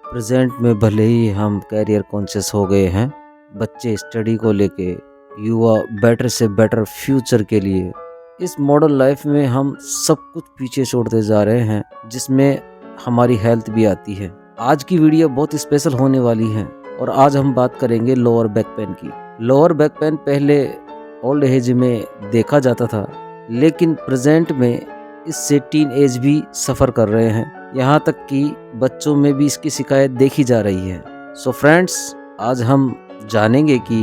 Present में भले ही हम कैरियर कॉन्शियस हो गए हैं, बच्चे स्टडी को लेके, युवा बेटर से बेटर फ्यूचर के लिए, इस मॉडर्न लाइफ में हम सब कुछ पीछे छोड़ते जा रहे हैं, जिसमें हमारी हेल्थ भी आती है। आज की वीडियो बहुत स्पेशल होने वाली है और आज हम बात करेंगे लोअर बैक पेन की। लोअर बैक पेन पहले ओल्ड एज में देखा जाता था, लेकिन प्रेजेंट में इससे टीन एज भी सफ़र कर रहे हैं। यहाँ तक कि बच्चों में भी इसकी शिकायत देखी जा रही है। सो फ्रेंड्स, आज हम जानेंगे कि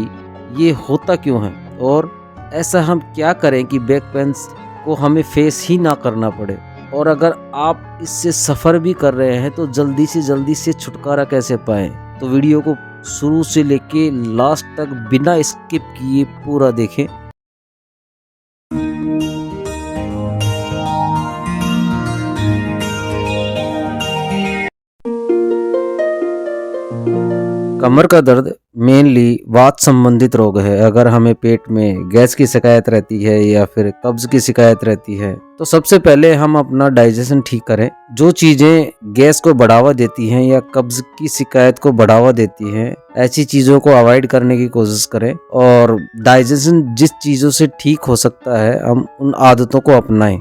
ये होता क्यों है और ऐसा हम क्या करें कि बैक पेन को हमें फेस ही ना करना पड़े। और अगर आप इससे सफ़र भी कर रहे हैं तो जल्दी से छुटकारा कैसे पाएं। तो वीडियो को शुरू से लेके लास्ट तक बिना स्किप किए पूरा देखें। कमर का दर्द मेनली वात संबंधित रोग है। अगर हमें पेट में गैस की शिकायत रहती है या फिर कब्ज की शिकायत रहती है, तो सबसे पहले हम अपना डाइजेशन ठीक करें। जो चीजें गैस को बढ़ावा देती हैं या कब्ज की शिकायत को बढ़ावा देती हैं, ऐसी चीजों को अवॉइड करने की कोशिश करें। और डाइजेशन जिस चीजों से ठीक हो सकता है, हम उन आदतों को अपनाएं।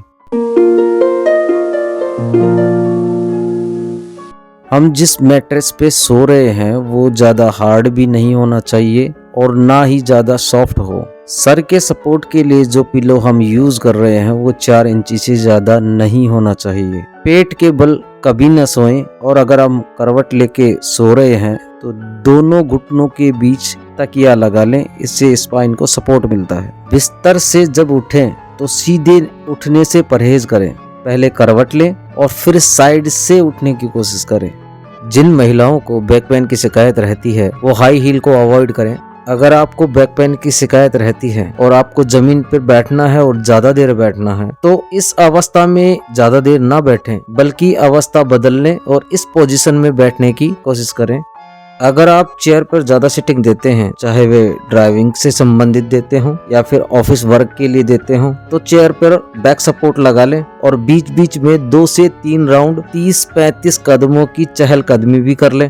हम जिस मैट्रेस पे सो रहे हैं वो ज़्यादा हार्ड भी नहीं होना चाहिए और ना ही ज़्यादा सॉफ्ट हो। सर के सपोर्ट के लिए जो पिलो हम यूज़ कर रहे हैं वो 4 इंची से ज़्यादा नहीं होना चाहिए। पेट के बल कभी न सोएं और अगर हम करवट लेके सो रहे हैं तो दोनों घुटनों के बीच तकिया लगा लें, इससे स्पाइन को सपोर्ट मिलता है। बिस्तर से जब उठें तो सीधे उठने से परहेज करें। पहले करवट लें और फिर साइड से उठने की कोशिश करें। जिन महिलाओं को बैक पेन की शिकायत रहती है वो हाई हील को अवॉइड करें। अगर आपको बैक पेन की शिकायत रहती है और आपको जमीन पर बैठना है और ज्यादा देर बैठना है, तो इस अवस्था में ज्यादा देर ना बैठें, बल्कि अवस्था बदल लें और इस पोजीशन में बैठने की कोशिश करें। अगर आप चेयर पर ज्यादा सिटिंग देते हैं, चाहे वे ड्राइविंग से संबंधित देते हों या फिर ऑफिस वर्क के लिए देते हों, तो चेयर पर बैक सपोर्ट लगा लें और बीच बीच में 2 से 3 राउंड 30-35 कदमों की चहलकदमी भी कर लें।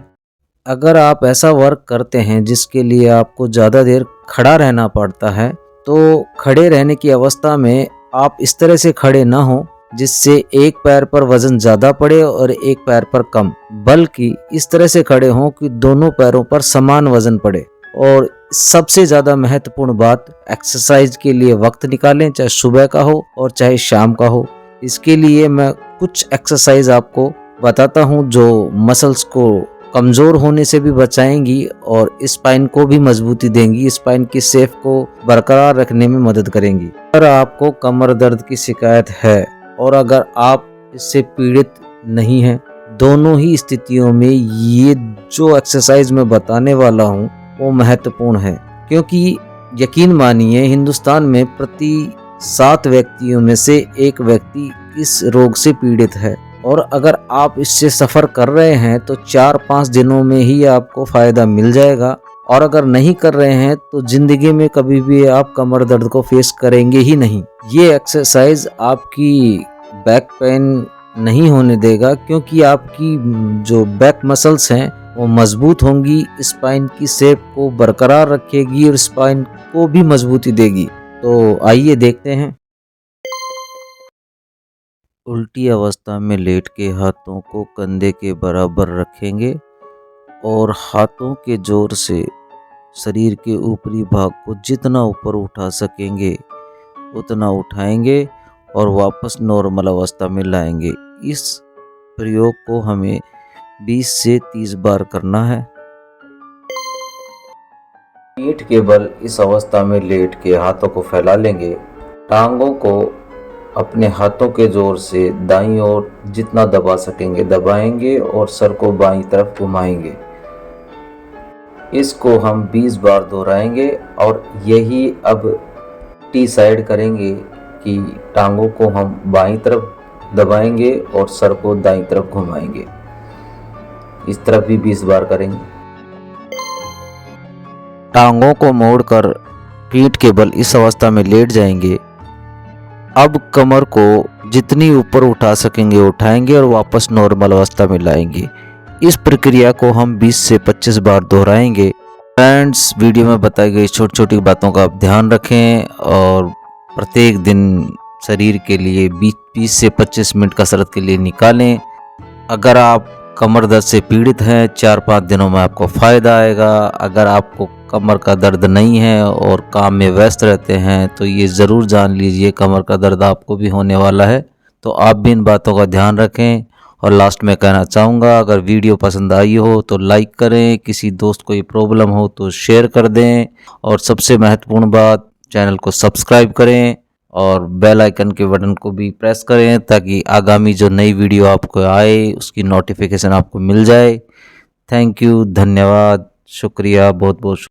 अगर आप ऐसा वर्क करते हैं जिसके लिए आपको ज्यादा देर खड़ा रहना पड़ता है, तो खड़े रहने की अवस्था में आप इस तरह से खड़े ना हो जिससे एक पैर पर वजन ज्यादा पड़े और एक पैर पर कम, बल्कि इस तरह से खड़े हों कि दोनों पैरों पर समान वजन पड़े। और सबसे ज्यादा महत्वपूर्ण बात, एक्सरसाइज के लिए वक्त निकालें, चाहे सुबह का हो और चाहे शाम का हो। इसके लिए मैं कुछ एक्सरसाइज आपको बताता हूं जो मसल्स को कमजोर होने से भी बचाएंगी और स्पाइन को भी मजबूती देंगी, स्पाइन की शेप को बरकरार रखने में मदद करेंगी। अगर आपको कमर दर्द की शिकायत है और अगर आप इससे पीड़ित नहीं हैं, दोनों ही स्थितियों में ये जो एक्सरसाइज मैं बताने वाला हूँ वो महत्वपूर्ण है। क्योंकि यकीन मानिए, हिंदुस्तान में प्रति 7 व्यक्तियों में से 1 व्यक्ति इस रोग से पीड़ित है। और अगर आप इससे सफ़र कर रहे हैं तो 4-5 दिनों में ही आपको फ़ायदा मिल जाएगा। और अगर नहीं कर रहे हैं तो जिंदगी में कभी भी आप कमर दर्द को फेस करेंगे ही नहीं। ये एक्सरसाइज आपकी बैक पेन नहीं होने देगा, क्योंकि आपकी जो बैक मसल्स हैं वो मजबूत होंगी, स्पाइन की शेप को बरकरार रखेगी और स्पाइन को भी मजबूती देगी। तो आइए देखते हैं। उल्टी अवस्था में लेट के हाथों को कंधे के बराबर रखेंगे और हाथों के जोर से शरीर के ऊपरी भाग को जितना ऊपर उठा सकेंगे उतना उठाएंगे और वापस नॉर्मल अवस्था में लाएंगे। इस प्रयोग को हमें 20 से 30 बार करना है। पीठ के बल इस अवस्था में लेट के हाथों को फैला लेंगे। टांगों को अपने हाथों के जोर से दाईं ओर जितना दबा सकेंगे दबाएंगे और सर को बाईं तरफ घुमाएंगे। इसको हम 20 बार दोहराएंगे और यही अब टी साइड करेंगे कि टांगों को हम बाईं तरफ दबाएंगे और सर को दाईं तरफ घुमाएंगे। इस तरफ भी 20 बार करेंगे। टांगों को मोड़कर पीठ के बल इस अवस्था में लेट जाएंगे। अब कमर को जितनी ऊपर उठा सकेंगे उठाएंगे और वापस नॉर्मल अवस्था में लाएंगे। इस प्रक्रिया को हम 20 से 25 बार दोहराएंगे। फ्रेंड्स, वीडियो में बताई गई छोटी छोटी बातों का आप ध्यान रखें और प्रत्येक दिन शरीर के लिए 20 से 25 मिनट कसरत के लिए निकालें। अगर आप कमर दर्द से पीड़ित हैं, 4-5 दिनों में आपको फ़ायदा आएगा। अगर आपको कमर का दर्द नहीं है और काम में व्यस्त रहते हैं तो ये ज़रूर जान लीजिए कमर का दर्द आपको भी होने वाला है। तो आप भी इन बातों का ध्यान रखें। और लास्ट में कहना चाहूँगा, अगर वीडियो पसंद आई हो तो लाइक करें, किसी दोस्त को ये प्रॉब्लम हो तो शेयर कर दें, और सबसे महत्वपूर्ण बात, चैनल को सब्सक्राइब करें और बेल आइकन के बटन को भी प्रेस करें ताकि आगामी जो नई वीडियो आपको आए उसकी नोटिफिकेशन आपको मिल जाए। थैंक यू, धन्यवाद, शुक्रिया, बहुत बहुत